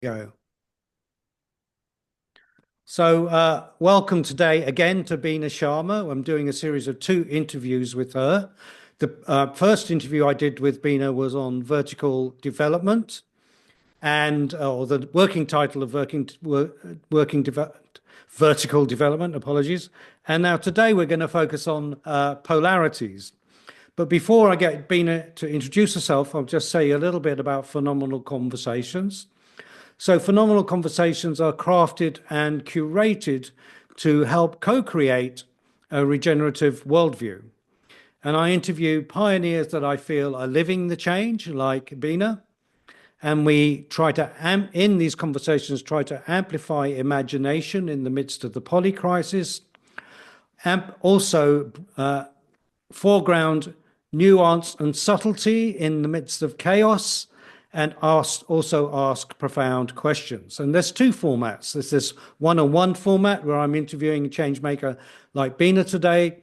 Go. So, welcome today again to Beena Sharma. I'm doing a series of two interviews with her. The first interview I did with Beena was on vertical development, and or the working title of vertical development. Apologies. And now today we're going to focus on polarities. But before I get Beena to introduce herself, I'll just say a little bit about phenomenal conversations. So, phenomenal conversations are crafted and curated to help co create a regenerative worldview. And I interview pioneers that I feel are living the change, like Beena. And we try to, in these conversations, try to amplify imagination in the midst of the poly crisis, and also foreground nuance and subtlety in the midst of chaos, and also ask profound questions. And there's two formats. There's this one-on-one format where I'm interviewing a change maker like Beena today,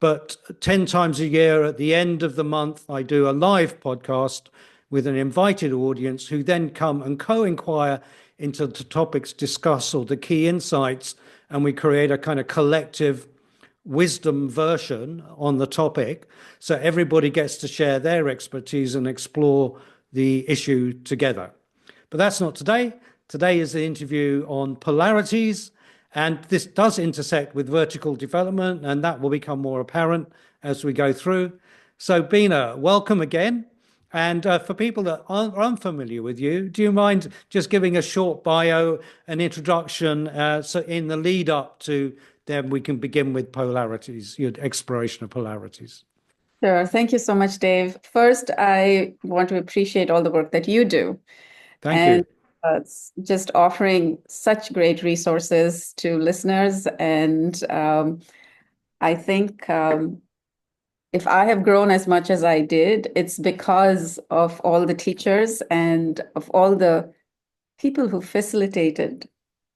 but 10 times a year at the end of the month, I do a live podcast with an invited audience who then come and co-inquire into the topics discussed or the key insights, and we create a kind of collective wisdom version on the topic. So everybody gets to share their expertise and explore the issue together. But that's not today. Today is the interview on polarities, and this does intersect with vertical development, and that will become more apparent as we go through. So, Beena, welcome again. And for people that aren't unfamiliar with you, do you mind just giving a short bio, an introduction, so in the lead up to then we can begin with polarities, your exploration of polarities. Sure. Thank you so much, Dave. First, I want to appreciate all the work that you do Thank and you. it's just offering such great resources to listeners. And I think if I have grown as much as I did, it's because of all the teachers and of all the people who facilitated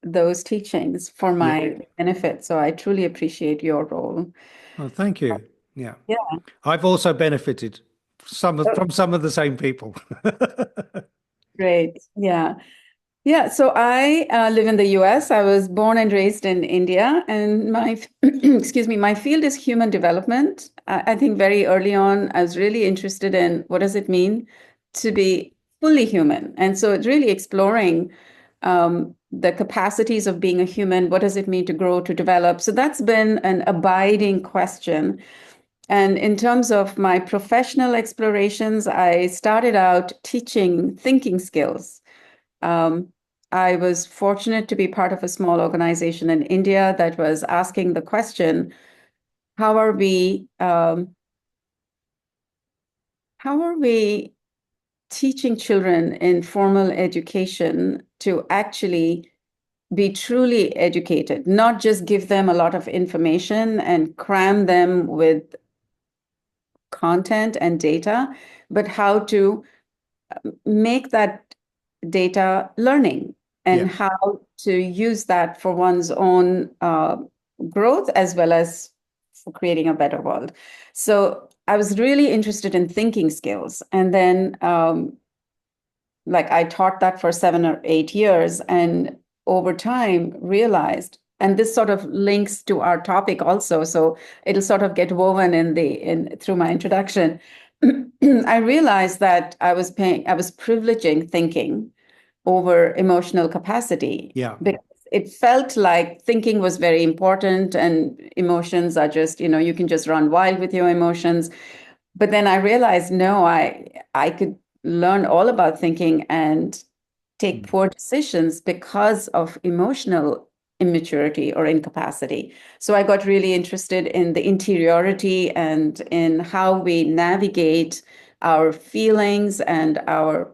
those teachings for Yeah. my benefit. So I truly appreciate your role. Oh, thank you. Yeah. Yeah. I've also benefited from some of the same people. Great. Yeah. Yeah, so I live in the US. I was born and raised in India, and my excuse me, my field is human development. I think very early on, I was really interested in what does it mean to be fully human, and so it's really exploring the capacities of being a human. What does it mean to grow, to develop? So that's been an abiding question. And in terms of my professional explorations, I started out teaching thinking skills. Um, I was fortunate to be part of a small organization in India that was asking the question, how are we how are we teaching children in formal education to actually be truly educated, not just give them a lot of information and cram them with content and data, but how to make that data learning and Yeah. how to use that for one's own growth as well as for creating a better world. So I was really interested in thinking skills. And then, like, I taught that for 7 or 8 years. And over time, realized, and this sort of links to our topic also. So it'll sort of get woven in through my introduction. I realized that I was privileging thinking over emotional capacity Yeah. because it felt like thinking was very important and emotions are just, you can just run wild with your emotions. But then I realized, no, I could learn all about thinking and take Mm. poor decisions because of emotional immaturity or incapacity. So I got really interested in the interiority and in how we navigate our feelings and our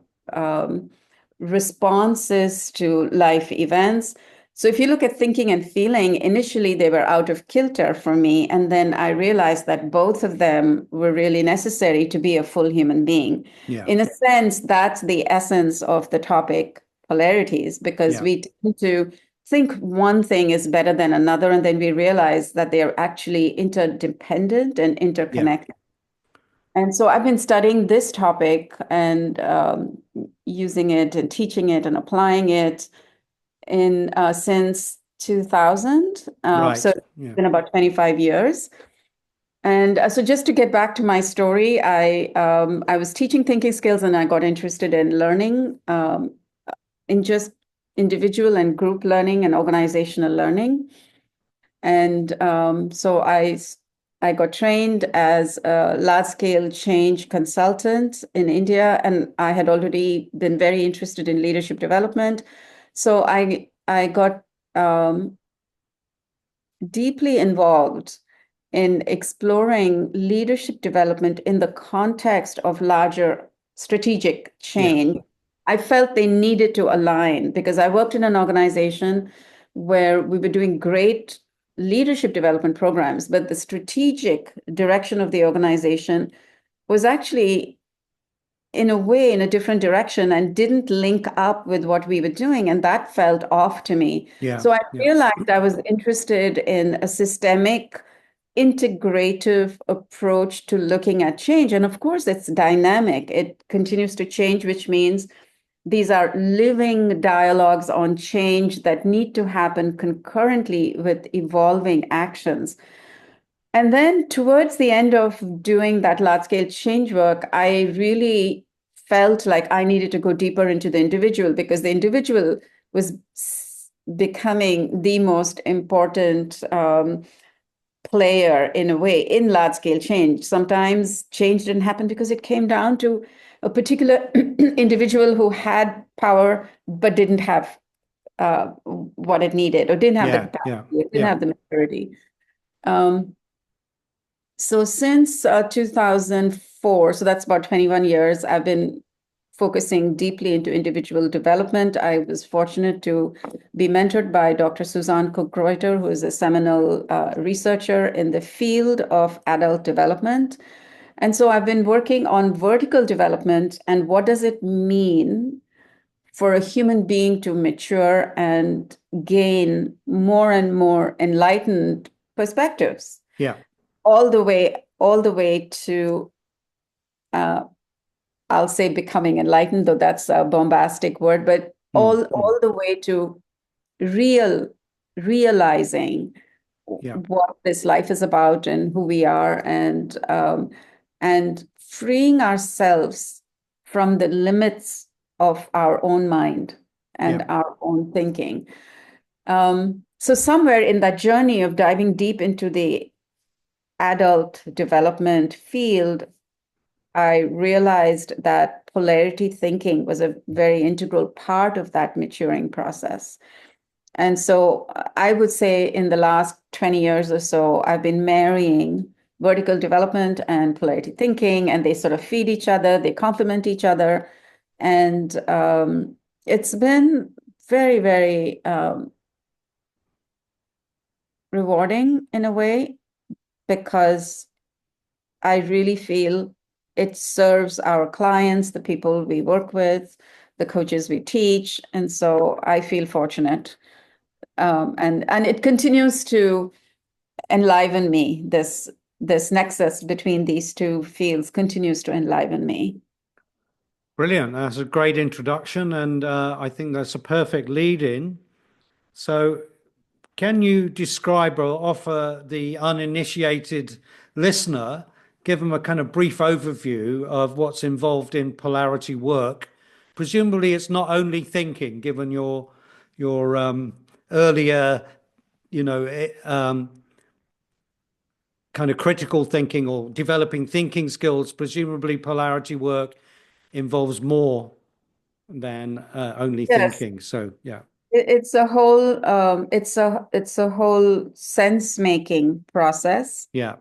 responses to life events. So if you look at thinking and feeling, initially they were out of kilter for me. And then I realized that both of them were really necessary to be a full human being. Yeah. In a sense, that's the essence of the topic polarities, because Yeah. we tend to think one thing is better than another, and then we realize that they are actually interdependent and Yeah. interconnected. And so I've been studying this topic and using it and teaching it and applying it in since 2000. So Right. it's Yeah. been about 25 years. And so just to get back to my story, I was teaching thinking skills and I got interested in learning in just individual and group learning and organizational learning. And I got trained as a large-scale change consultant in India, and I had already been very interested in leadership development. So I got deeply involved in exploring leadership development in the context of larger strategic Yeah. change. I felt they needed to align because I worked in an organization where we were doing great leadership development programs, but the strategic direction of the organization was actually in a way in a different direction and didn't link up with what we were doing, and that felt off to me. Yeah. So I Yeah. realized I was interested in a systemic integrative approach to looking at change. And of course it's dynamic, it continues to change, which means these are living dialogues on change that need to happen concurrently with evolving actions. And then towards the end of doing that large scale change work, I really felt like I needed to go deeper into the individual because the individual was becoming the most important player in a way in large scale change. Sometimes change didn't happen because it came down to a particular individual who had power but didn't have what it needed or didn't have the Yeah. Yeah. capacity, it didn't Yeah. have the maturity. Um, so since 2004, so that's about 21 years, I've been focusing deeply into individual development. I was fortunate to be mentored by Dr. Suzanne Cook-Reuter, who is a seminal researcher in the field of adult development. And so I've been working on vertical development and what does it mean for a human being to mature and gain more and more enlightened perspectives Yeah. all the way to uh, I'll say becoming enlightened, though that's a bombastic word, but Mm, mm. all the way to real realizing Yeah. what this life is about and who we are, and freeing ourselves from the limits of our own mind Yeah. and our own thinking. So somewhere in that journey of diving deep into the adult development field, I realized that polarity thinking was a very integral part of that maturing process. And so I would say in the last 20 years or so, I've been marrying vertical development and polarity thinking, and they sort of feed each other, they complement each other. And it's been very, very rewarding in a way because I really feel it serves our clients, the people we work with, the coaches we teach. And so I feel fortunate. And it continues to enliven me. This nexus between these two fields continues to enliven me. Brilliant. That's a great introduction, and I think that's a perfect lead in. So, can you describe or offer the uninitiated listener, give them a kind of brief overview of what's involved in polarity work? Presumably, it's not only thinking, given your earlier, you know, kind of critical thinking or developing thinking skills. Presumably, polarity work involves more than only Yes, thinking. So, yeah, it's a whole it's a whole sense making process, yeah,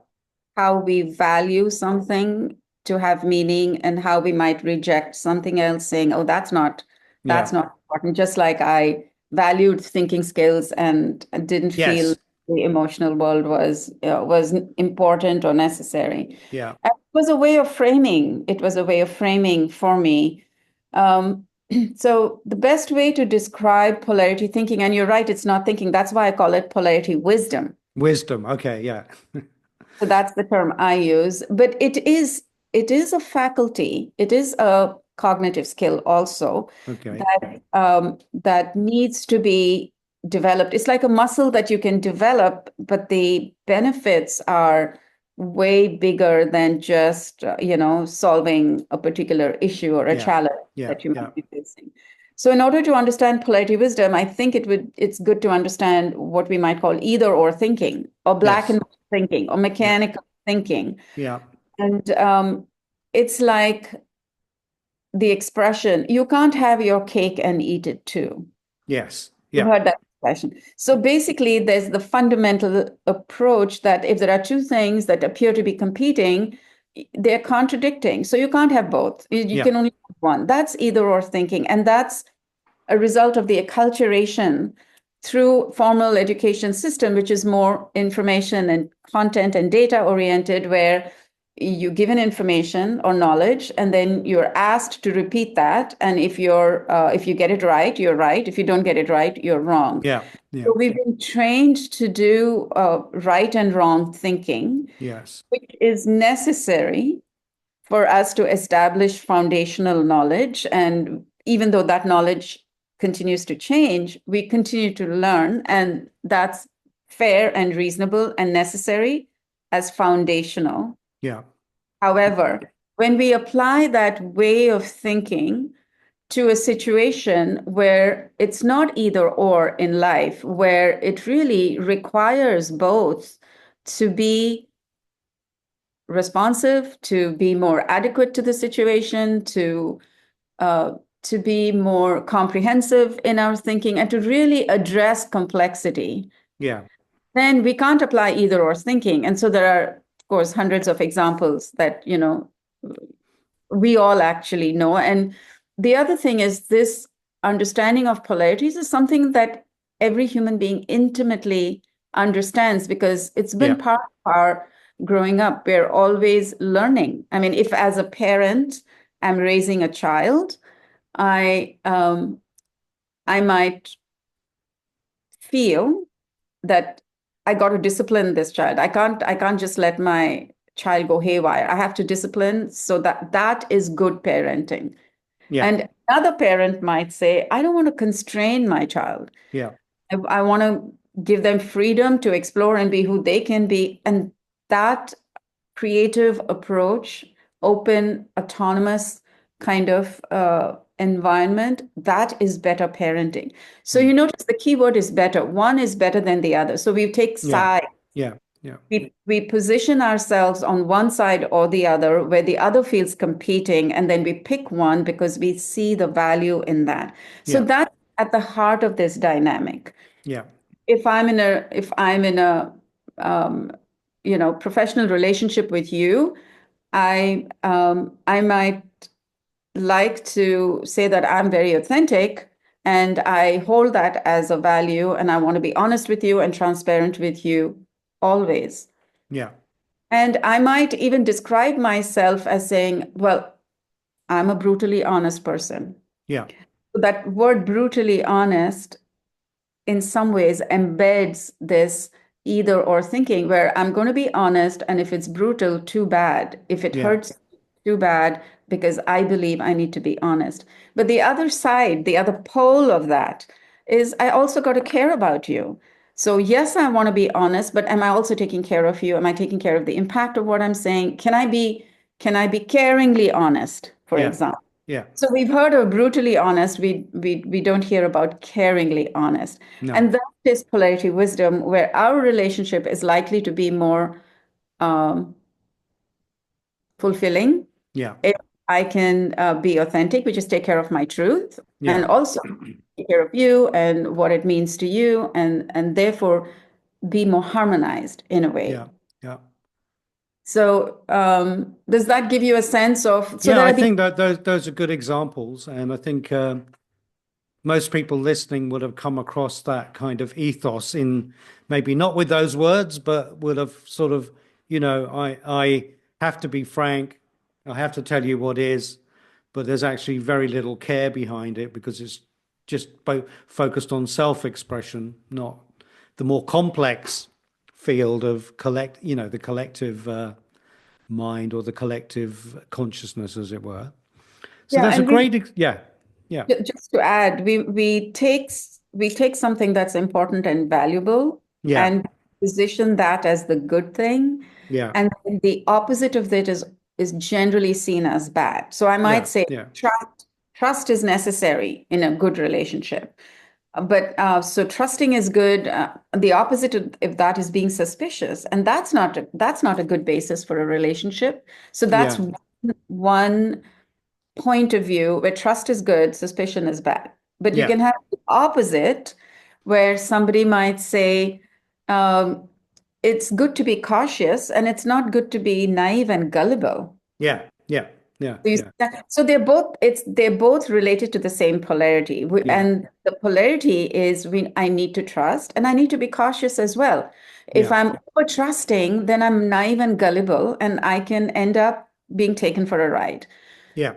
how we value something to have meaning and how we might reject something else saying, oh, yeah, that's not important. Just like I valued thinking skills and didn't feel yes, the emotional world was important or necessary. yeah. And it was a way of framing. It was a way of framing for me. Um, so the best way to describe polarity thinking, and you're right, it's not thinking. That's why I call it polarity wisdom. Wisdom. Okay, yeah, So that's the term I use. But it is it is a faculty, it is a cognitive skill also Okay. that needs to be developed. It's like a muscle that you can develop, but the benefits are way bigger than just solving a particular issue or a Yeah. challenge Yeah. that you Yeah. might be facing. So in order to understand polarity wisdom, I think it's good to understand what we might call either or thinking, or black Yes. and white thinking, or Yeah. mechanical thinking. Yeah. And it's like the expression, you can't have your cake and eat it too. Yes. You've Yeah. heard that expression. So basically, there's the fundamental approach that if there are two things that appear to be competing, they're contradicting. So you can't have both. You Yeah. can only have one. That's either or thinking. And that's a result of the acculturation through formal education system, which is more information and content and data oriented, where you given information or knowledge and then you're asked to repeat that, and if you get it right, you're right. If you don't get it right, you're wrong. Yeah. Yeah. So we've been trained to do right and wrong thinking, Yes. which is necessary for us to establish foundational knowledge. And even though that knowledge continues to change, we continue to learn, and that's fair and reasonable and necessary as foundational. Yeah. However, when we apply that way of thinking to a situation where it's not either or in life, where it really requires both to be responsive, to be more adequate to the situation, uh, to be more comprehensive in our thinking, and to really address complexity, Yeah. then we can't apply either or thinking. And so there are, of course, hundreds of examples that we all actually know. And the other thing is this understanding of polarities is something that every human being intimately understands because it's been Yeah. part of our growing up. We're always learning. I mean, if as a parent I'm raising a child, I might feel that I got to discipline this child. I can't just let my child go haywire. I have to discipline so that is good parenting. Yeah. And another parent might say, I don't want to constrain my child. Yeah. I want to give them freedom to explore and be who they can be. And that creative approach, open, autonomous kind of environment, that is better parenting. So you Mm. notice the key word is better. One is better than the other. So we take Yeah. sides. Yeah. Yeah. We position ourselves on one side or the other where the other feels competing, and then we pick one because we see the value in that. So Yeah. that's at the heart of this dynamic. Yeah. If I'm in a um, professional relationship with you, I might like to say that I'm very authentic and I hold that as a value, and I want to be honest with you and transparent with you always. Yeah. And I might even describe myself as saying, well, I'm a brutally honest person. Yeah. That word brutally honest in some ways embeds this either or thinking where I'm going to be honest, and if it's brutal, too bad. If it Yeah. hurts, too bad, because I believe I need to be honest. But the other side, the other pole of that is I also got to care about you. So yes, I want to be honest, but am I also taking care of you? Am I taking care of the impact of what I'm saying? Can I be caringly honest, for Yeah. example? Yeah. So we've heard of brutally honest. We don't hear about caringly honest. No. And that is polarity wisdom, where our relationship is likely to be more um, fulfilling Yeah. if I can be authentic, which is take care of my truth, and Yeah. also take care of you and what it means to you, and therefore be more harmonized in a way. Yeah. Yeah. So does that give you a sense of, so Yeah. there I are these, think that those are good examples, and I think most people listening would have come across that kind of ethos in maybe not with those words, but would have sort of, I have to be frank, I have to tell you what is, but there's actually very little care behind it because it's just focused on self-expression, not the more complex field of the collective mind or the collective consciousness, as it were. So Yeah, that's a and we great, yeah, yeah, just to add, we take something that's important and valuable yeah, and position that as the good thing, yeah, and then the opposite of that is generally seen as bad. So I might yeah, say yeah, trust is necessary in a good relationship. But so trusting is good. The opposite of if that is being suspicious, and that's not a good basis for a relationship. So that's yeah, one point of view where trust is good, suspicion is bad. But you yeah, can have the opposite, where somebody might say, um, it's good to be cautious, and it's not good to be naive and gullible. yeah, yeah, yeah, So, yeah, so they're both related to the same polarity. yeah, And the polarity is I need to trust and I need to be cautious as well. If yeah, I'm over trusting, then I'm naive and gullible, and I can end up being taken for a ride. yeah,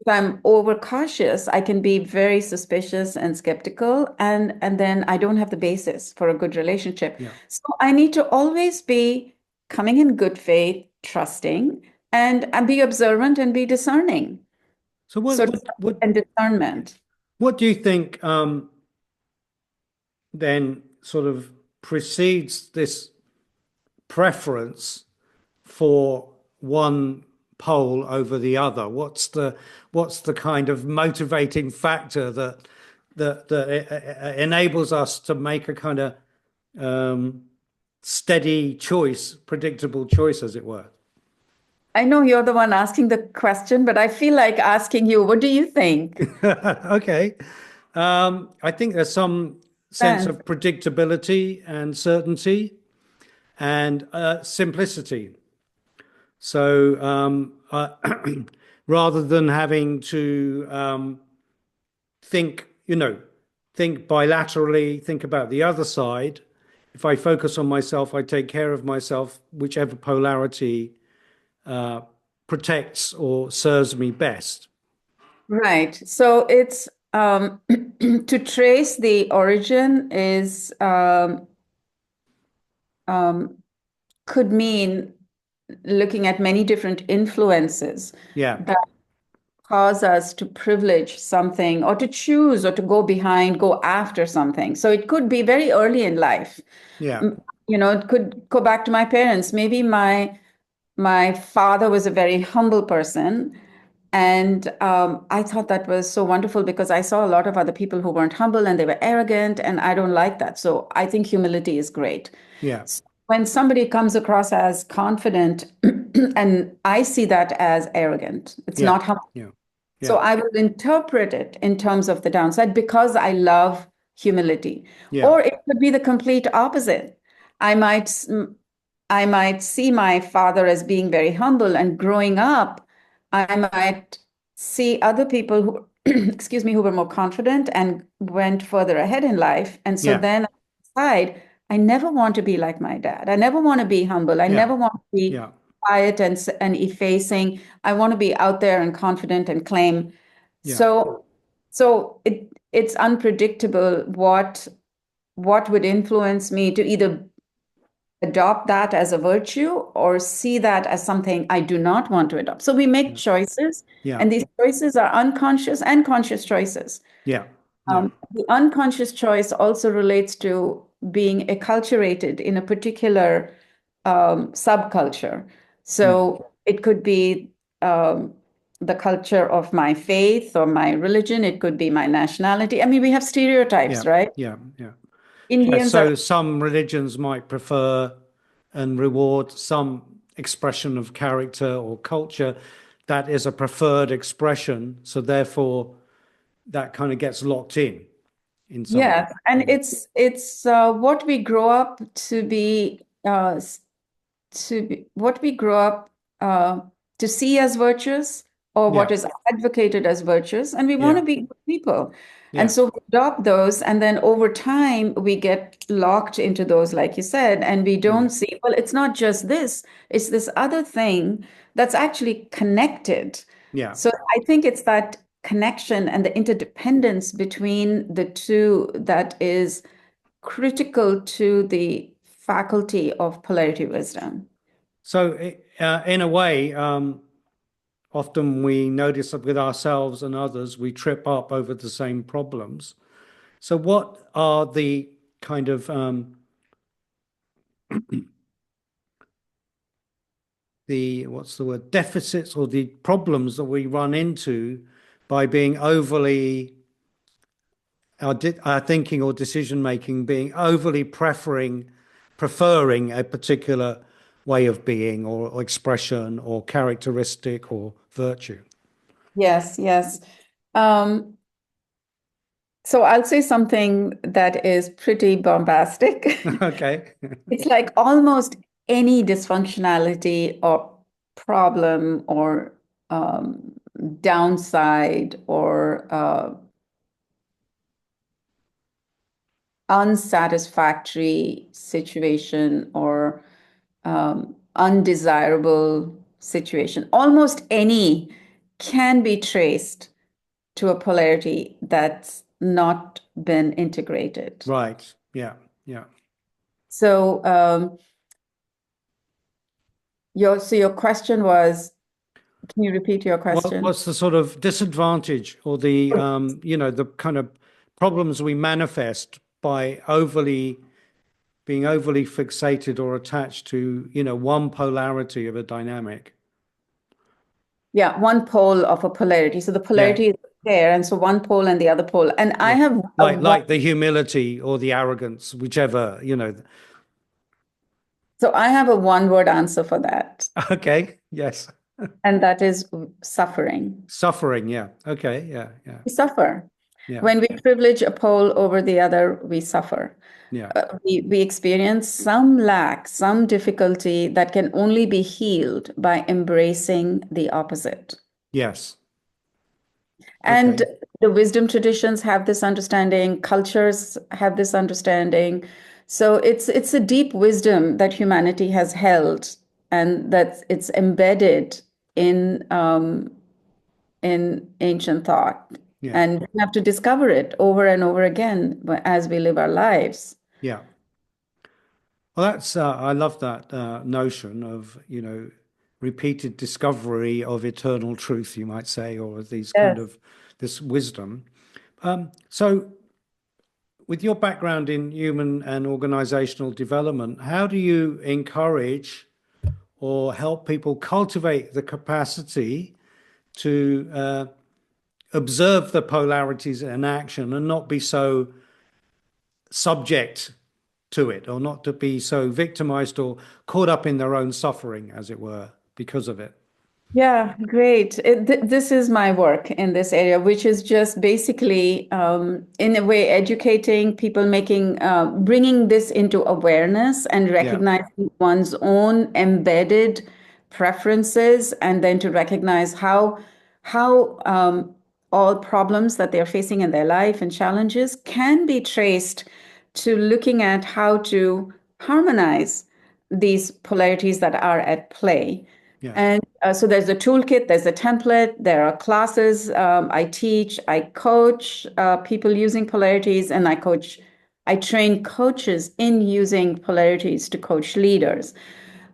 If I'm over cautious, I can be very suspicious and skeptical, and then I don't have the basis for a good relationship. yeah. So I need to always be coming in good faith, trusting, and be observant and be discerning. So So and discernment. what do you think then sort of precedes this preference for one pole over the other? What's the kind of motivating factor that enables us to make a kind of um, steady choice, predictable choice, as it were? I know you're the one asking the question, but I feel like asking you, what do you think? Okay. I think there's some sense Sense. of predictability and certainty and simplicity. So rather than having to think, think bilaterally, think about the other side, if I focus on myself, I take care of myself, whichever polarity protects or serves me best. Right. So it's to trace the origin is um, could mean looking at many different influences Yeah, that cause us to privilege something or to choose or to go behind, go after something. So it could be very early in life. yeah, It could go back to my parents. Maybe my father was a very humble person. And I thought that was so wonderful because I saw a lot of other people who weren't humble and they were arrogant, and I don't like that. So I think humility is great. yeah, When somebody comes across as confident, and I see that as arrogant, it's yeah, not humble. yeah, So yeah, I will interpret it in terms of the downside because I love humility. yeah, Or it could be the complete opposite. I might I might see my father as being very humble, and growing up, I might see other people who, excuse me, who were more confident and went further ahead in life. And so yeah, then I decide, I never want to be like my dad. I never want to be humble. I yeah, never want to be yeah, quiet and effacing. I want to be out there and confident and claim. yeah, So it's unpredictable what would influence me to either adopt that as a virtue or see that as something I do not want to adopt. So we make yeah, choices, yeah, and these choices are unconscious and conscious choices. yeah, yeah, The unconscious choice also relates to being acculturated in a particular subculture. mm, So it could be the culture of my faith or my religion. It could be my nationality. I mean, we have yeah, stereotypes, right? yeah, yeah. Yes, Indians are, so some religions might prefer and reward some expression of character or culture that is a preferred expression. So therefore, that kind of gets locked in some way. yes, and Mm. it's what we grow up to be what we grow up uh, to see as virtues, or what Yeah, is advocated as virtues, and we want yeah, to be good people. And yeah, so we adopt those, and then over time we get locked into those, like you said, and we mm, don't see, well, it's not just this, it's this other thing that's actually connected. yeah, So I think it's that connection and the interdependence between the two that is critical to the faculty of polarity wisdom. So, in a way, often we notice that with ourselves and others, we trip up over the same problems. So, what are the kind of the what's the word deficits or the problems that we run into by being overly our thinking or decision making being overly preferring a particular way of being or expression or characteristic or virtue. Yes, yes. Um, so I'll say something that is pretty bombastic. Okay. It's like almost any dysfunctionality or problem or um, downside or unsatisfactory situation or undesirable situation, almost any can be traced to a polarity that's not been integrated. Right. Yeah. Yeah. So, your question was, can you repeat your question? What's the sort of disadvantage or the the kind of problems we manifest by overly being overly fixated or attached to, one polarity of a dynamic? Yeah, one pole of a polarity. So the Yeah. polarity is there, and so one pole and the other pole. And I Yeah. have a one, Like the humility or the arrogance, whichever. so I have a one-word answer for that, Okay. Yes. and that is suffering. Suffering. Yeah. Okay. Yeah. Yeah. We suffer. Yeah. When we privilege a pole over the other, we suffer. Yeah. We experience some lack, some difficulty that can only be healed by embracing the opposite. Yes. And Okay. the wisdom traditions have this understanding, cultures have this understanding. So it's a deep wisdom that humanity has held and that it's embedded in ancient thought. Yeah. And we have to discover it over and over again as we live our lives. Yeah. Well, I love that notion of, repeated discovery of eternal truth, you might say, or these kind Yes. of this wisdom. So, with your background in human and organizational development, how do you encourage or help people cultivate the capacity to observe the polarities in action and not be so subject to it, or not to be so victimized or caught up in their own suffering, as it were, because of it? Yeah, great. This is my work in this area, which is just basically, in a way, educating people, bringing this into awareness and Yeah. recognizing one's own embedded preferences, and then to recognize how all problems that they're facing in their life and challenges can be traced to looking at how to harmonize these polarities that are at play. Yeah. And so there's a toolkit, there's a template, there are classes. I teach, I coach people using polarities, and I train coaches in using polarities to coach leaders.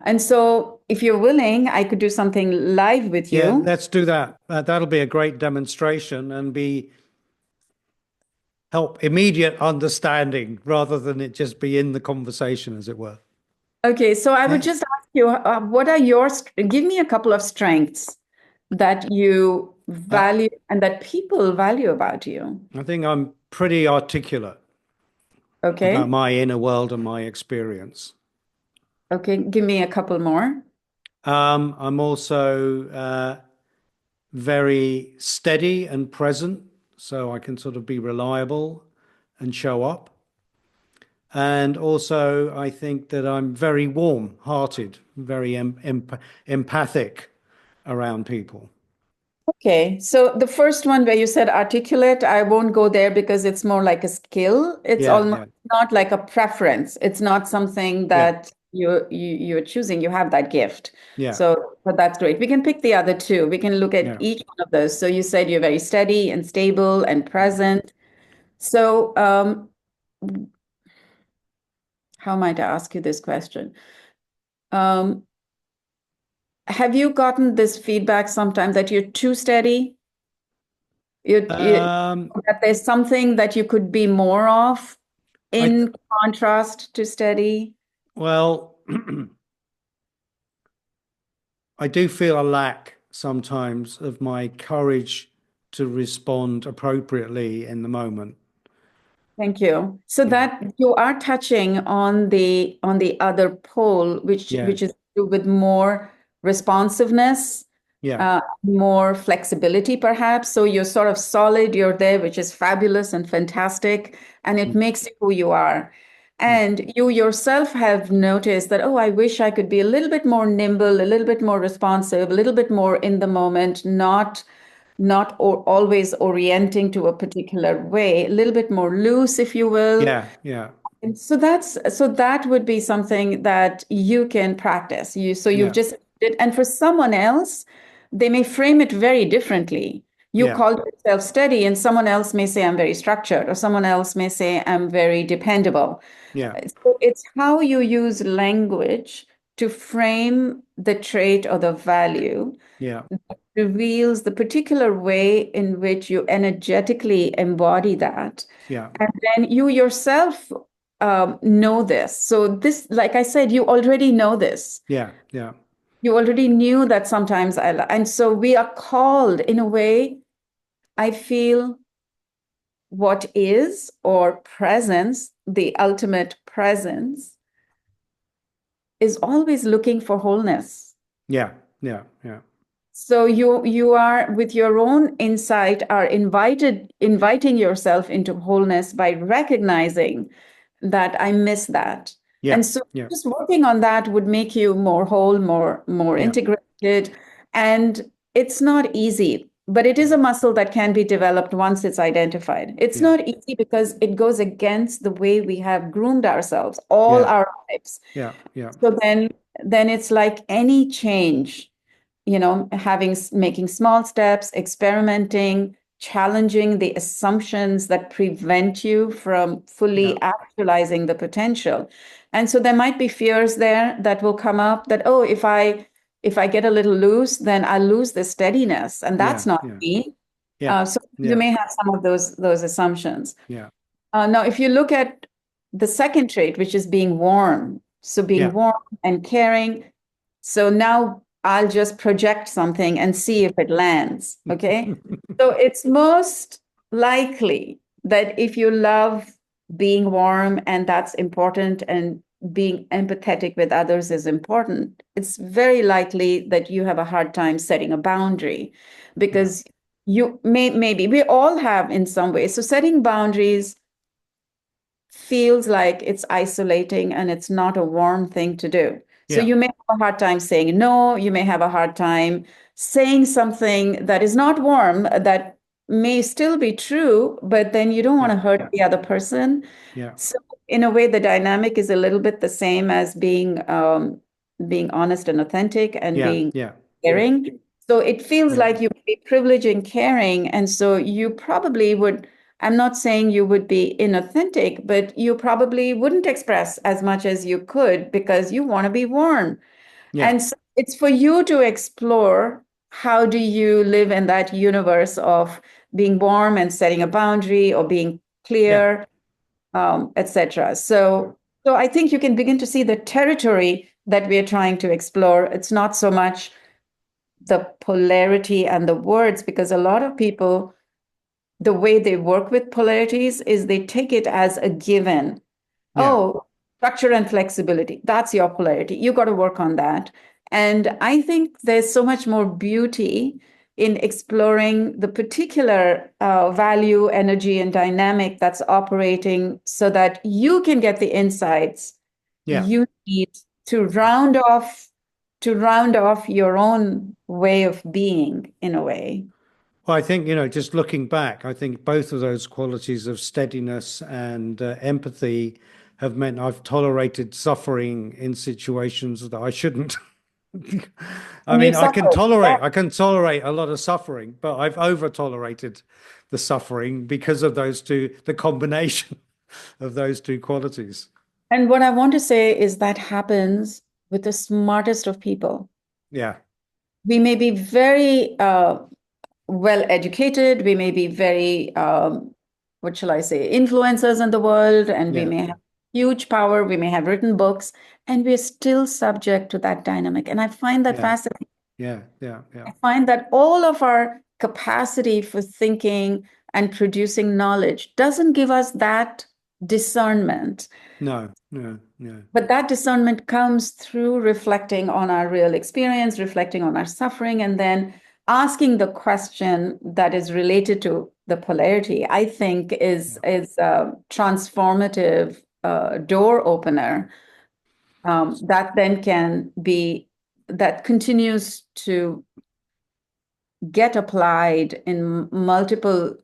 And so if you're willing, I could do something live with Yeah, you. let's do that. That'll be a great demonstration and be help immediate understanding rather than it just be in the conversation, as it were. Okay, so I would Yeah. just ask you, give me a couple of strengths that you Uh, value and that people value about you. I think I'm pretty articulate about Okay. my inner world and my experience. Okay, give me a couple more. I'm also very steady and present, so I can sort of be reliable and show up. And also, I think that I'm very warm-hearted, very empathic around people. Okay, so the first one where you said articulate, I won't go there because it's more like a skill. It's Yeah, almost yeah, not like a preference. It's not something yeah, that you're choosing. You have that gift. yeah, So, but that's great. We can pick the other two. We can look at yeah. each one of those. So you said you're very steady and stable and present. So, how might I ask you this question? Um, have you gotten this feedback sometimes that you're too steady? Um, That there's something that you could be more of I th in contrast to steady? well, I do feel a lack sometimes of my courage to respond appropriately in the moment. Thank you. So Yeah, that you are touching on the other pole, yeah, which is to do with more responsiveness, yeah, more flexibility, perhaps. So you're sort of solid, you're there, which is fabulous and fantastic, and it mm, makes you who you are. mm, And you yourself have noticed that, oh, I wish I could be a little bit more nimble, a little bit more responsive, a little bit more in the moment, not always orienting to a particular way, a little bit more loose, if you will. yeah, yeah, And so that would be something that you can practice. You've yeah, just did, and for someone else, they may frame it very differently. You yeah, call yourself steady, and someone else may say I'm very structured, or someone else may say I'm very dependable. yeah, So it's how you use language to frame the trait or the value yeah, reveals the particular way in which you energetically embody that. yeah, And then you yourself know this. So, this, like I said, you already know this. yeah, yeah, You already knew that sometimes and so we are called in a way, I feel what is or presence, the ultimate presence, is always looking for wholeness. yeah, yeah, yeah, So you are with your own insight are inviting yourself into wholeness by recognizing that I miss that. yeah, And so yeah, just working on that would make you more whole, more yeah, integrated. And it's not easy, but it is a muscle that can be developed once it's identified. It's yeah, not easy because it goes against the way we have groomed ourselves all yeah, our lives. yeah, yeah, So then it's like any change, making small steps, experimenting, challenging the assumptions that prevent you from yeah, fully actualizing the potential. And so there might be fears there that will come up that, oh, if I get a little loose, then I'll lose the steadiness. And yeah, that's not yeah, me. yeah, So you yeah, may have some of those assumptions. yeah, Now, if you look at the second trait, which is being warm, so being yeah, warm and caring. So now I'll just project something and see if it lands. Okay. So it's most likely that if you love being warm and that's important and being empathetic with others is important, it's very likely that you have a hard time setting a boundary yeah, because maybe we all have in some way. So setting boundaries feels like it's isolating and it's not a warm thing to do. So yeah, you may have a hard time saying no, you may have a hard time saying something that is not warm, that may still be true, but then you don't want yeah, to hurt the other person. yeah, So in a way, the dynamic is a little bit the same as being honest and authentic and yeah, being yeah, caring. So it feels yeah, like you would be privileged in caring. And so you probably would, I'm not saying you would be inauthentic, but you probably wouldn't express as much as you could because you want to be warm. yeah, And so it's for you to explore how do you live in that universe of being warm and setting a boundary or being yeah, clear, etc. So I think you can begin to see the territory that we are trying to explore. It's not so much the polarity and the words, because a lot of people, the way they work with polarities is they take it as a given. yeah, Oh, structure and flexibility, that's your polarity. You got to work on that. And I think there's so much more beauty in exploring the particular value, energy, and dynamic that's operating so that you can get the insights yeah. you need to round off your own way of being in a way. Well, I think, just looking back, I think both of those qualities of steadiness and empathy have meant I've tolerated suffering in situations that I shouldn't. I And mean, you've suffered. Yeah. I can tolerate a lot of suffering, but I've over tolerated the suffering because of the combination of those two qualities. And what I want to say is that happens with the smartest of people. Yeah, we may be very well educated, we may be very, what shall I say, influencers in the world, and we Yeah, may have huge power, we may have written books, and we're still subject to that dynamic. And I find that yeah, fascinating. yeah, yeah, yeah. I find that all of our capacity for thinking and producing knowledge doesn't give us that discernment. No, no, no. But that discernment comes through reflecting on our real experience, reflecting on our suffering, and then asking the question that is related to the polarity, I think is Yeah, is a transformative door opener that then can be that continues to get applied in multiple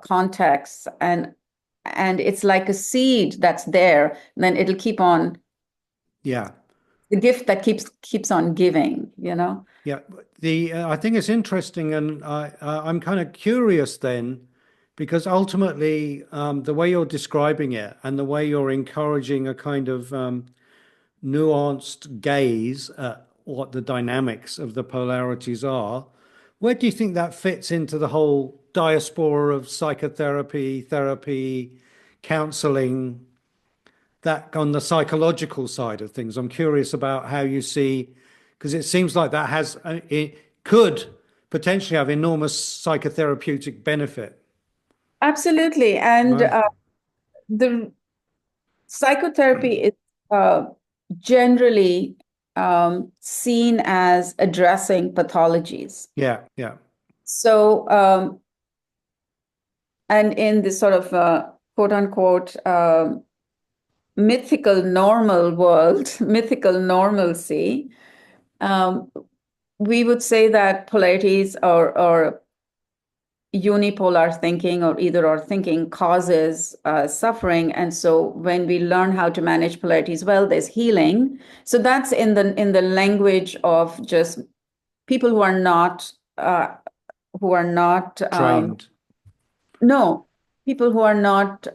contexts, and it's like a seed that's there, and then it'll keep on yeah, the gift that keeps on giving, you know. yeah. The I think it's interesting, and I'm kind of curious then, because ultimately, the way you're describing it and the way you're encouraging a kind of nuanced gaze at what the dynamics of the polarities are, where do you think that fits into the whole diaspora of psychotherapy, therapy, counseling, that on the psychological side of things? I'm curious about how you see, because it seems like that has, it could potentially have enormous psychotherapeutic benefit, Absolutely. And right? the psychotherapy is uh, generally seen as addressing pathologies. Yeah, yeah, So, and in this sort of quote unquote mythical normal world, mythical normalcy, um, we would say that polarities or unipolar thinking or either or thinking causes suffering. And so when we learn how to manage polarities well, there's healing. So that's in the language of just people who are not trained. no, people who are not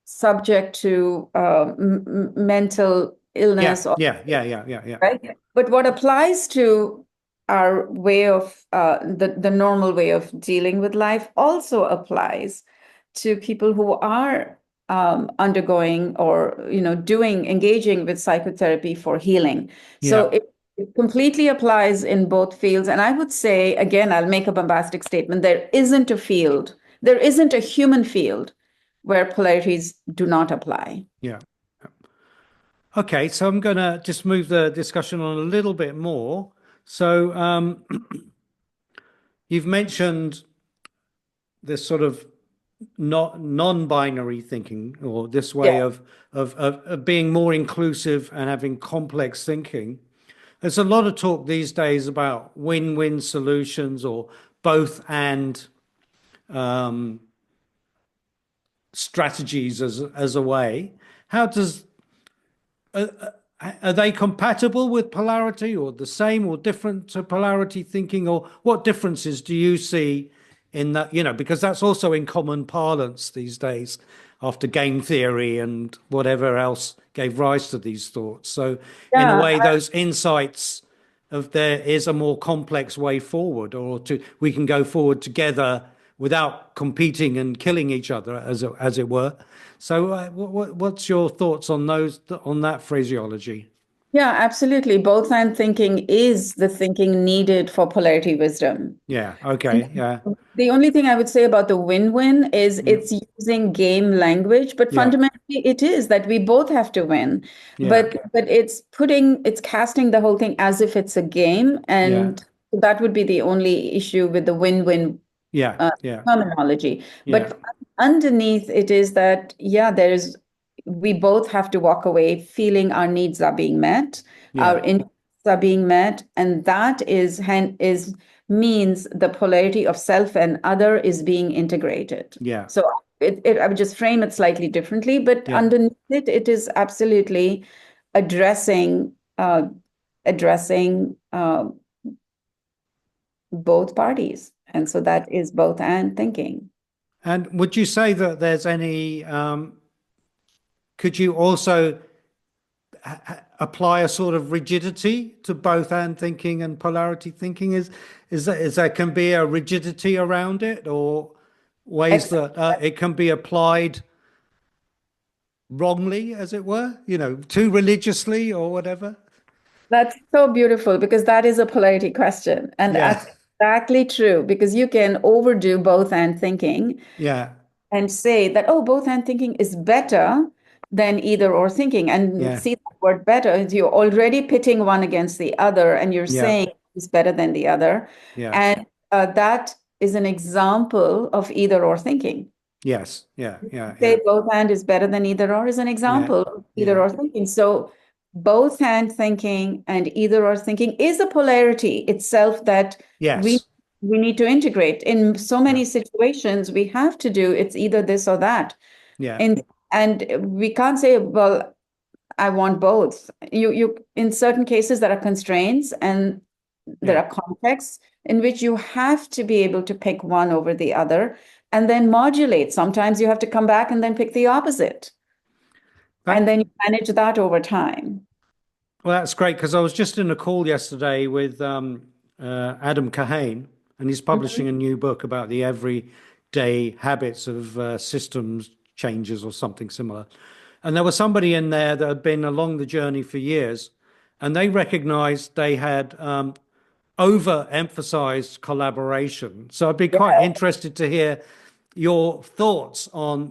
subject to mental Yeah, illness, or yeah, yeah, yeah, yeah, yeah, right? But what applies to our way of the normal way of dealing with life also applies to people who are undergoing or doing engaging with psychotherapy for healing. So yeah, it completely applies in both fields. And I would say, again, I'll make a bombastic statement: there isn't a human field where polarities do not apply. yeah. Okay, so I'm going to just move the discussion on a little bit more. So, you've mentioned this sort of not non-binary thinking, or this way Yeah. of being more inclusive and having complex thinking. There's a lot of talk these days about win-win solutions or both and strategies as a way. How does Are they compatible with polarity, or the same or different to polarity thinking, or what differences do you see in that? Because that's also in common parlance these days after game theory and whatever else gave rise to these thoughts. So, in a Yeah. way, those insights of there is a more complex way forward, or we can go forward together without competing and killing each other, as it were. So, what's your thoughts on that phraseology? Yeah, absolutely. Both and thinking is the thinking needed for polarity wisdom. Yeah. And Okay. Yeah. the only thing I would say about the win-win is Yeah. it's using game language, but Yeah. fundamentally it is that we both have to win. Yeah. But it's casting the whole thing as if it's a game, Yeah. and that would be the only issue with the win-win Yeah. uh, Yeah. terminology. Yeah. But underneath it is that, yeah, we both have to walk away feeling our needs are being met, our Yeah. interests are being met, and that is means the polarity of self and other is being integrated. Yeah. So I would just frame it slightly differently, but Yeah. underneath it, it is absolutely addressing addressing both parties. And so that is both and thinking. And would you say that there's any? Could you also apply a sort of rigidity to both and thinking and polarity thinking? Is that can be a rigidity around it, or ways Ex- that it can be applied wrongly, as it were, too religiously or whatever? That's so beautiful because that is a polarity question. And Yeah, that's exactly true because you can overdo both and thinking yeah, and say that, oh, both and thinking is better than either or thinking. And yeah, see that word better is you're already pitting one against the other and you're yeah, saying it's better than the other. yeah, And that is an example of either or thinking. yes, yeah, yeah, yeah, Say both hand is better than either or is an yeah, example of either yeah, or thinking. So both hand thinking and either or thinking is a polarity itself that we yes, we need to integrate. In so yeah, many situations, we have to do it's either this or that. yeah, And we can't say, well, I want both. You in certain cases there are constraints and there yeah. are contexts in which you have to be able to pick one over the other and then modulate. Sometimes you have to come back and then pick the opposite. And That then you manage that over time. Well, that's great because I was just in a call yesterday with Adam Kahane, and he's publishing a Mhm. new book about the everyday habits of systems changes or something similar. And there was somebody in there that had been along the journey for years, and they recognized they had overemphasized collaboration. So I'd be quite Yeah, interested to hear your thoughts on,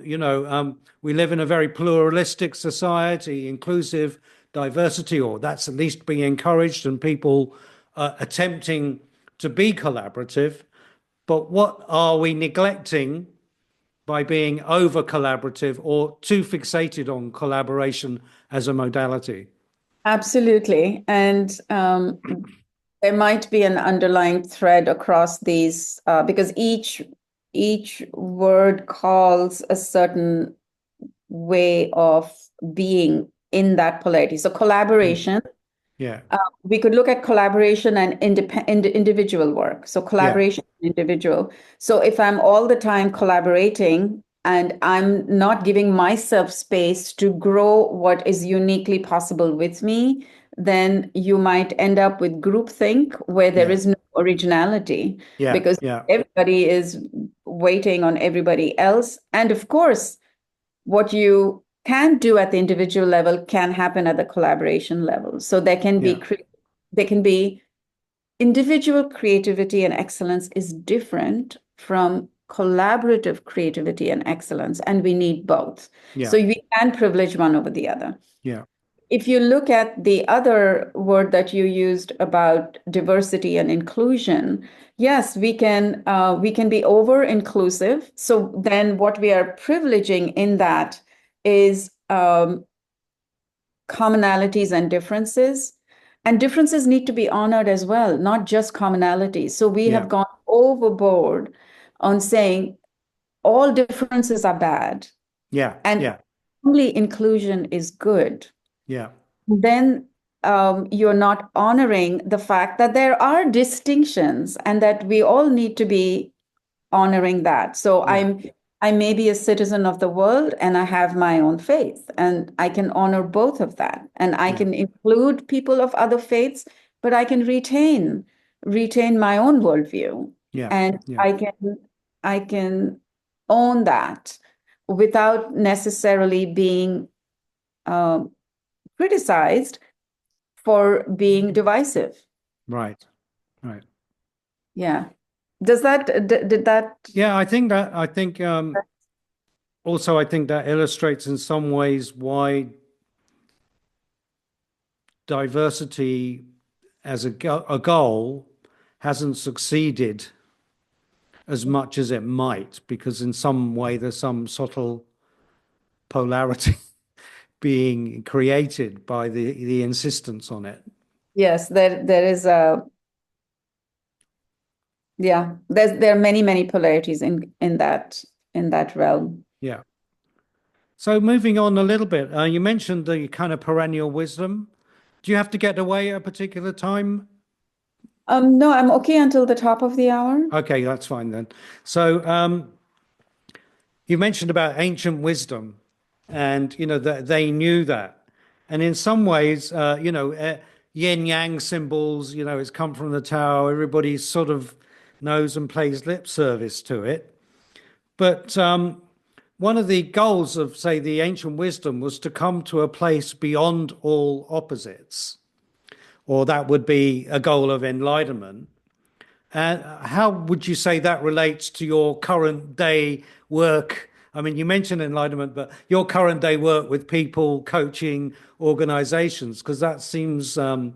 we live in a very pluralistic society, inclusive diversity, or that's at least being encouraged, and people attempting to be collaborative. But what are we neglecting by being over collaborative or too fixated on collaboration as a modality? absolutely. And there might be an underlying thread across these because each word calls a certain way of being in that polarity. So Mm. collaboration, Yeah, we could look at collaboration and individual work. So yeah, collaboration, individual. So if I'm all the time collaborating and I'm not giving myself space to grow what is uniquely possible with me, then you might end up with groupthink where there yeah, is no originality yeah, because yeah, everybody is waiting on everybody else. And of course, what you can do at the individual level can happen at the collaboration level. So yeah, there can be individual creativity and excellence is different from collaborative creativity and excellence, and we need both. So yeah, we can privilege one over the other. yeah, If you look at the other word that you used about diversity and inclusion, yes, we can be over inclusive. So then, what we are privileging in that is commonalities and differences. And differences need to be honored as well, not just commonalities. So we yeah, have gone overboard on saying all differences are bad yeah, and yeah, only inclusion is good. yeah, Then you're not honoring the fact that there are distinctions and that we all need to be honoring that. So yeah, I may be a citizen of the world and I have my own faith and I can honor both of that. And I yeah, can include people of other faiths, but I can retain my own worldview. yeah, And yeah, I can own that without necessarily being um, criticized for being divisive. right, right. Yeah. Does that did that Yeah, I think also I think that illustrates in some ways why diversity as a goal hasn't succeeded as much as it might, because in some way there's some subtle polarity being created by the insistence on it. yes, there is a yeah, there are many polarities in that realm. Yeah. So moving on a little bit, you mentioned the kind of perennial wisdom. Do you have to get away at a particular time? No, I'm okay until the top of the hour. Okay, that's fine then. So you mentioned about ancient wisdom, and that they knew that. And in some ways, yin yang symbols, it's come from the Tao. Everybody sort of knows and pays lip service to it. But one of the goals of, say, the ancient wisdom was to come to a place beyond all opposites, or that would be a goal of enlightenment. And how would you say that relates to your current day work? I mean, you mentioned enlightenment, but your current day work with people, coaching, organizations, because that seems uh,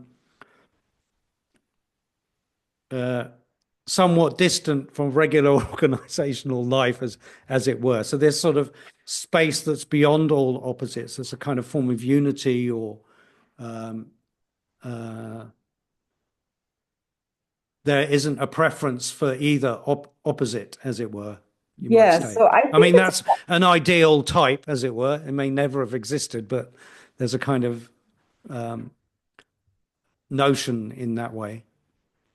somewhat distant from regular organizational life, as it were. So there's sort of space that's beyond all opposites. There's a kind of form of unity, or uh, there isn't a preference for either opposite, as it were, you might Yes, say. so I I think mean, it's that's an ideal type, as it were. It may never have existed, but there's a kind of notion in that way.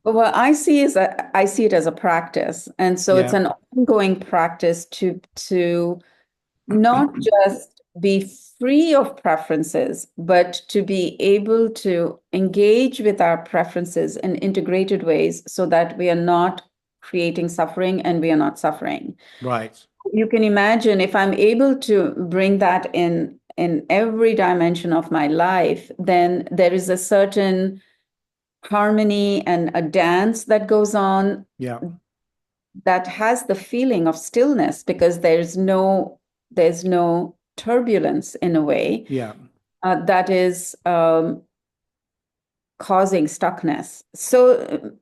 what I see it as a practice, and so it's Yeah, an ongoing practice to not just be free of preferences, but to be able to engage with our preferences in integrated ways so that we are not creating suffering and we are not suffering. right. You can imagine if I'm able to bring that in every dimension of my life, then there is a certain harmony and a dance that goes on Yeah, that has the feeling of stillness because there's no turbulence in a way yeah, that is causing stuckness. So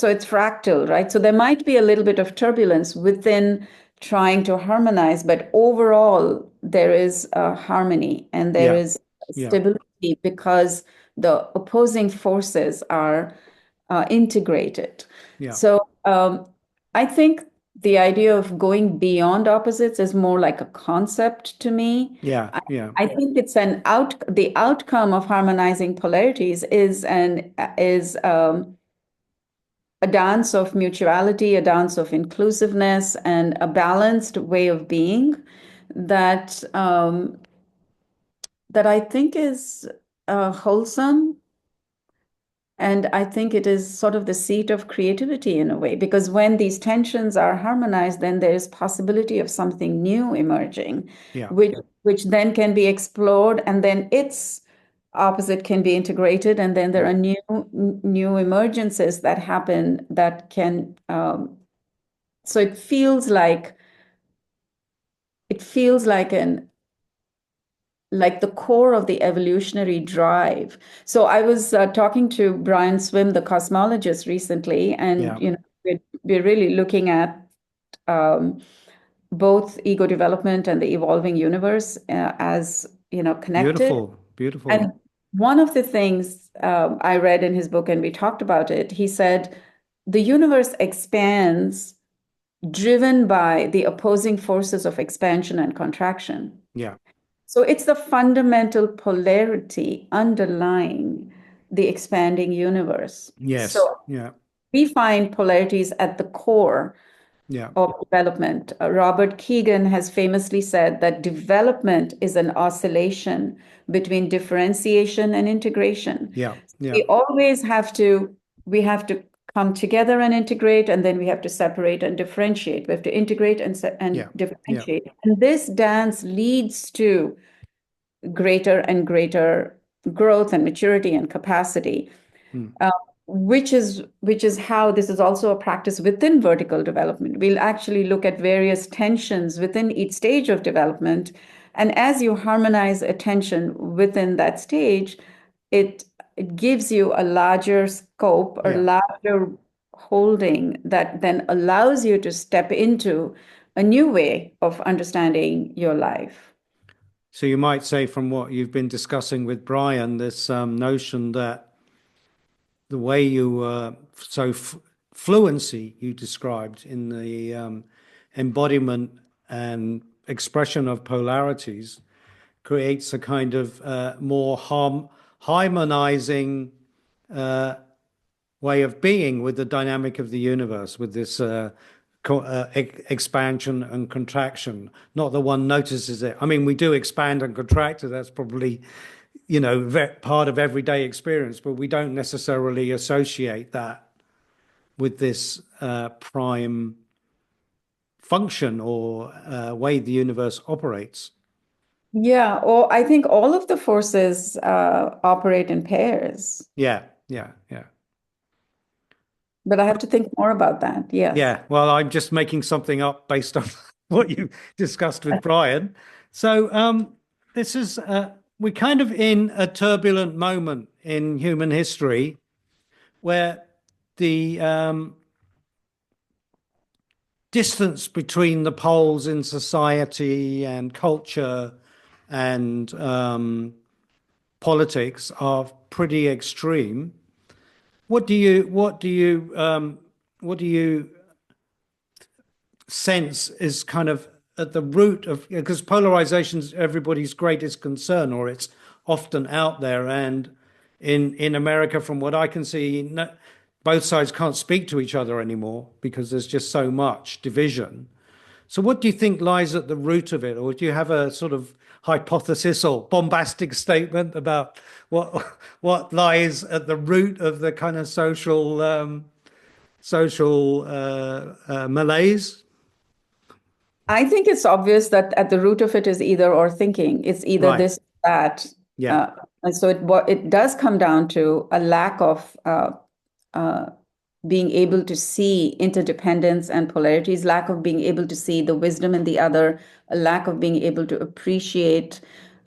it's fractal, right? So there might be a little bit of turbulence within trying to harmonize, but overall there is a harmony and there yeah, is yeah, stability because the opposing forces are integrated. yeah, So I think the idea of going beyond opposites is more like a concept to me. yeah, I, yeah, I think it's the outcome of harmonizing polarities is a dance of mutuality, a dance of inclusiveness, and a balanced way of being that that I think is wholesome. And I think it is sort of the seat of creativity in a way, because when these tensions are harmonized, then there is possibility of something new emerging, yeah. which then can be explored, and then its opposite can be integrated, and then there are new emergences that happen that can. So it feels like an like the core of the evolutionary drive. So I was talking to Brian Swim, the cosmologist, recently, and Yeah. we're really looking at um, both ego development and the evolving universe as connected. Beautiful, beautiful. And one of the things I read in his book, and we talked about it, he said the universe expands driven by the opposing forces of expansion and contraction. Yeah. So it's the fundamental polarity underlying the expanding universe. Yes. So Yeah. we find polarities at the core Yeah. of development. Robert Keegan has famously said that development is an oscillation between differentiation and integration. Yeah. Yeah. We have to come together and integrate, and then we have to separate and differentiate. We have to integrate and Yeah. Yeah. differentiate. And this dance leads to greater and greater growth and maturity and capacity, Mm. uh, which is how this is also a practice within vertical development. We'll actually look at various tensions within each stage of development, and as you harmonize attention within that stage, it it gives you a larger scope, a Yeah. larger holding that then allows you to step into a new way of understanding your life. So you might say, from what you've been discussing with Brian, this notion that the way you fluency you described in the embodiment and expression of polarities creates a kind of more harmonizing way of being with the dynamic of the universe, with this expansion and contraction, not that one notices it. I mean, we do expand and contract, so that's probably, part of everyday experience, but we don't necessarily associate that with this prime function or way the universe operates. Yeah, or I think all of the forces operate in pairs, Yeah, yeah, yeah. but I have to think more about that. Yes. Yeah, well, I'm just making something up based on what you discussed with Brian. So, this is we're kind of in a turbulent moment in human history where the distance between the poles in society and culture and politics are pretty extreme. What do you sense is kind of at the root of, because polarization is everybody's greatest concern, or it's often out there. And in America, from what I can see, no, both sides can't speak to each other anymore because there's just so much division. So what do you think lies at the root of it? Or do you have a sort of hypothesis or bombastic statement about what lies at the root of the kind of social malaise? I think it's obvious that at the root of it is either or thinking. It's either Right. this, that. Yeah. Uh, and so it does come down to a lack of uh, being able to see interdependence and polarities, lack of being able to see the wisdom in the other, a lack of being able to appreciate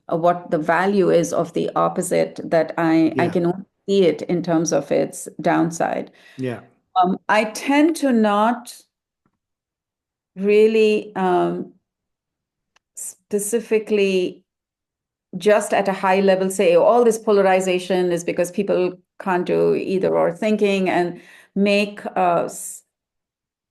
what the value is of the opposite, that I Yeah. can only see it in terms of its downside. Yeah. I tend to not really specifically just at a high level say, oh, all this polarization is because people can't do either or thinking, and make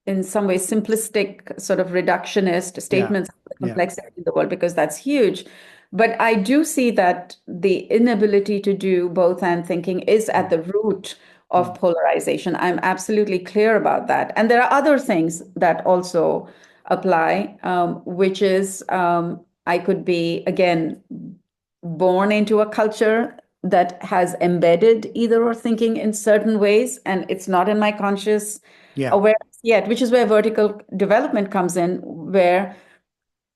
in some way simplistic sort of reductionist Yeah. statements of the Yeah. complexity in the world, because that's huge. But I do see that the inability to do both and thinking is at the root of Mm. polarization. I'm absolutely clear about that. And there are other things that also apply, which is I could be, again, born into a culture that has embedded either or thinking in certain ways, and it's not in my conscious Yeah. awareness yet, which is where vertical development comes in, where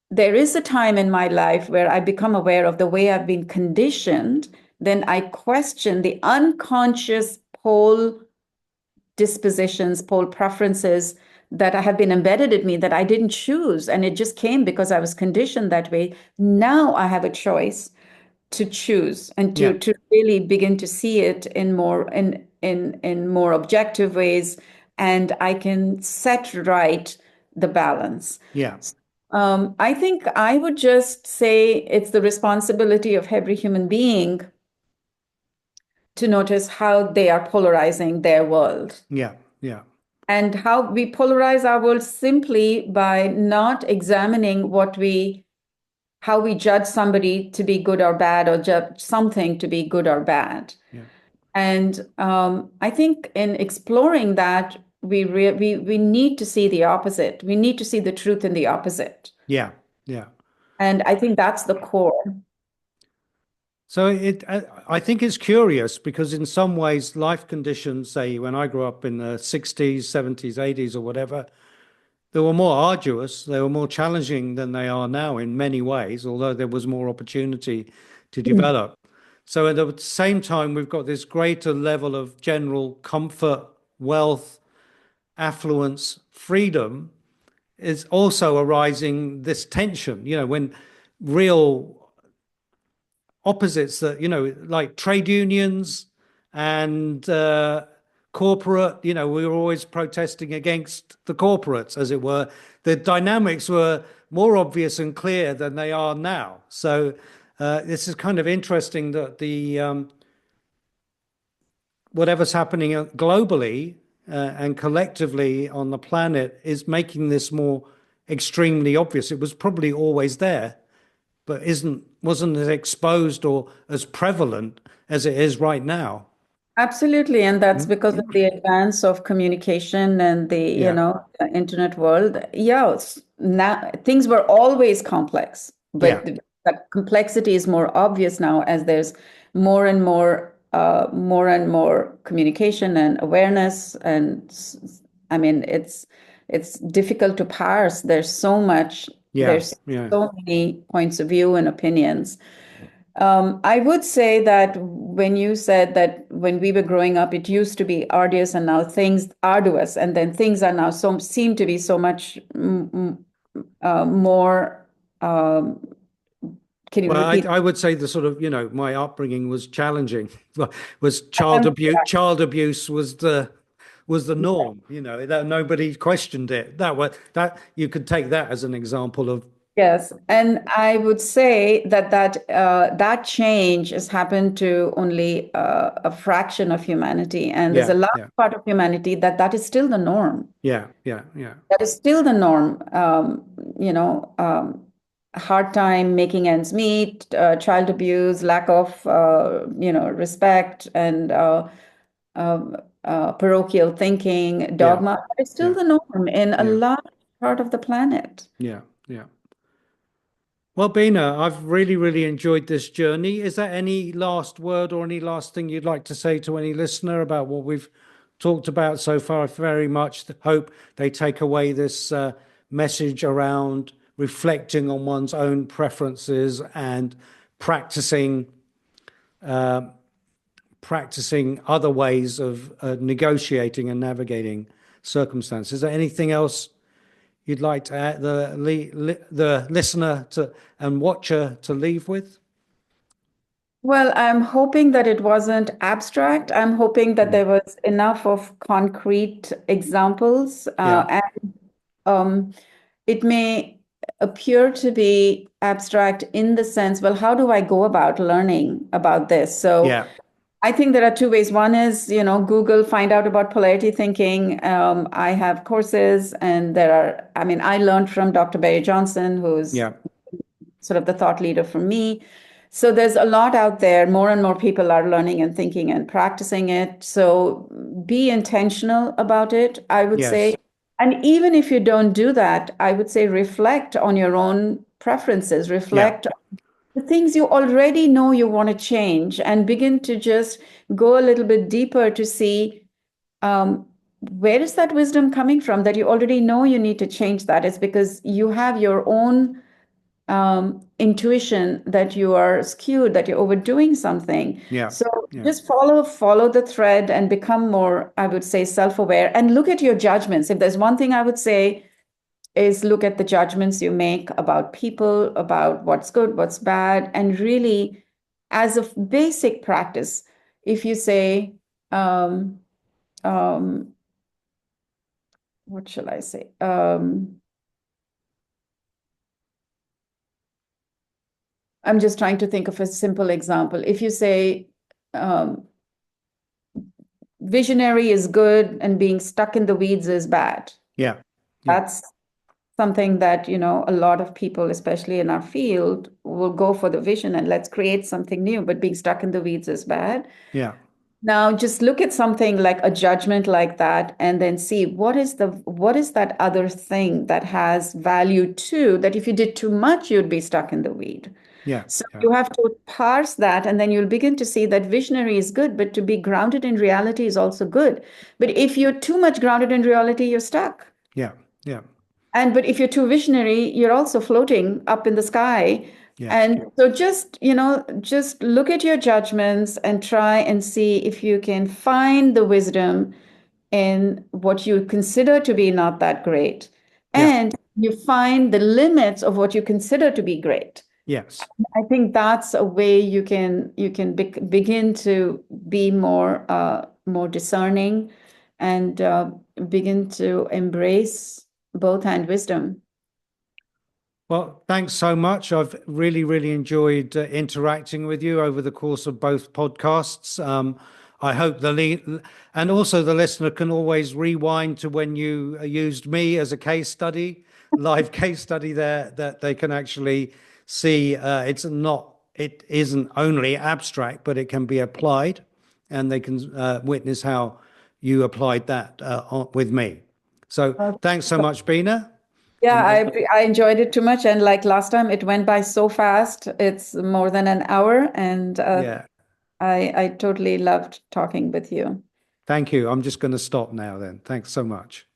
there is a time in my life where I become aware of the way I've been conditioned. Then I question the unconscious pole dispositions, pole preferences that have been embedded in me that I didn't choose. And it just came because I was conditioned that way. Now I have a choice to choose and Yeah. to really begin to see it in more objective ways, and I can set right the balance. Yeah. I think I would just say it's the responsibility of every human being to notice how they are polarizing their world, Yeah. Yeah. and how we polarize our world simply by not examining how we judge somebody to be good or bad, or judge something to be good or bad. Yeah. And I think in exploring that, we need to see the opposite. We need to see the truth in the opposite. Yeah. Yeah. And I think that's the core. So I think it's curious because in some ways, life conditions, say when I grew up in the 60s, 70s, 80s, or whatever, they were more arduous, they were more challenging than they are now in many ways, although there was more opportunity to develop. So at the same time, we've got this greater level of general comfort, wealth, affluence, freedom is also arising this tension, when real opposites that, like trade unions and corporate, we were always protesting against the corporates, as it were. The dynamics were more obvious and clear than they are now. So this is kind of interesting that the whatever's happening globally and collectively on the planet is making this more extremely obvious. It was probably always there, but wasn't as exposed or as prevalent as it is right now. Absolutely, and that's Mm. because of the advance of communication and Yeah, the internet world. Yeah, now things were always complex, yeah, but the complexity is more obvious now as there's more and more communication and awareness. And I mean, it's difficult to parse. yeah, There's yeah. so many points of view and opinions. I would say that when you said that when we were growing up, it used to be arduous and now things arduous, and then things are now seem to be so much more. Um, can you Well, repeat? I would say the sort of, my upbringing was challenging. Was Yeah. child abuse was the norm, that nobody questioned it. That you could take that as an example of, Yes, and I would say that change has happened to only a fraction of humanity, and there's a yeah, large yeah, part of humanity that is still the norm. yeah, yeah, yeah, That is still the norm. You know, hard time making ends meet, child abuse, lack of respect, and parochial thinking, yeah, dogma. That is still yeah, the norm in a yeah, large part of the planet. yeah, yeah. Well, Beena, I've really, really enjoyed this journey. Is there any last word or any last thing you'd like to say to any listener about what we've talked about so far? I very much hope they take away this message around reflecting on one's own preferences and practicing practicing other ways of negotiating and navigating circumstances. Is there anything else you'd like to add the listener to and watcher to leave with? Well, I'm hoping that it wasn't abstract. I'm hoping that Mm. there was enough of concrete examples, Yeah, and it may appear to be abstract in the sense, well, how do I go about learning about this? So yeah, I think there are two ways. One is, Google, find out about polarity thinking. I have courses, and I mean, I learned from Dr. Barry Johnson, who's yeah, sort of the thought leader for me. So there's a lot out there. More and more people are learning and thinking and practicing it. So be intentional about it, I would say. yes, And even if you don't do that, I would say reflect on your own preferences, yeah, reflect on the things you already know you want to change, and begin to just go a little bit deeper to see um, where is that wisdom coming from that you already know you need to change that. It's because you have your own intuition that you are skewed, that you're overdoing something. yeah, So yeah, just follow the thread and become more, I would say, self-aware, and look at your judgments. If there's one thing I would say is look at the judgments you make about people, about what's good, what's bad, and really, as a basic practice, if you say, um, um, what shall I say? I'm just trying to think of a simple example. If you say um, visionary is good and being stuck in the weeds is bad, yeah, yeah, that's something that, a lot of people, especially in our field, will go for the vision and let's create something new, but being stuck in the weeds is bad. yeah, Now, just look at something like a judgment like that and then see what is that other thing that has value too, that if you did too much, you'd be stuck in the weed. yeah, So yeah, you have to parse that, and then you'll begin to see that visionary is good, but to be grounded in reality is also good. But if you're too much grounded in reality, you're stuck. yeah, yeah, But if you're too visionary, you're also floating up in the sky. yeah, And so just look at your judgments and try and see if you can find the wisdom in what you consider to be not that great. yeah, And you find the limits of what you consider to be great. yes. I think that's a way you can begin to be more discerning, and begin to embrace both and wisdom. Well, thanks so much. I've really, really enjoyed interacting with you over the course of both podcasts. I hope and also the listener can always rewind to when you used me as a case study, live case study there, that they can actually see it isn't only abstract, but it can be applied. and they can witness how you applied that with me. So thanks so much, Beena. Yeah, I enjoyed it too much. And like last time, it went by so fast. It's more than an hour. And Yeah, I totally loved talking with you. thank you. I'm just going to stop now then. Thanks so much.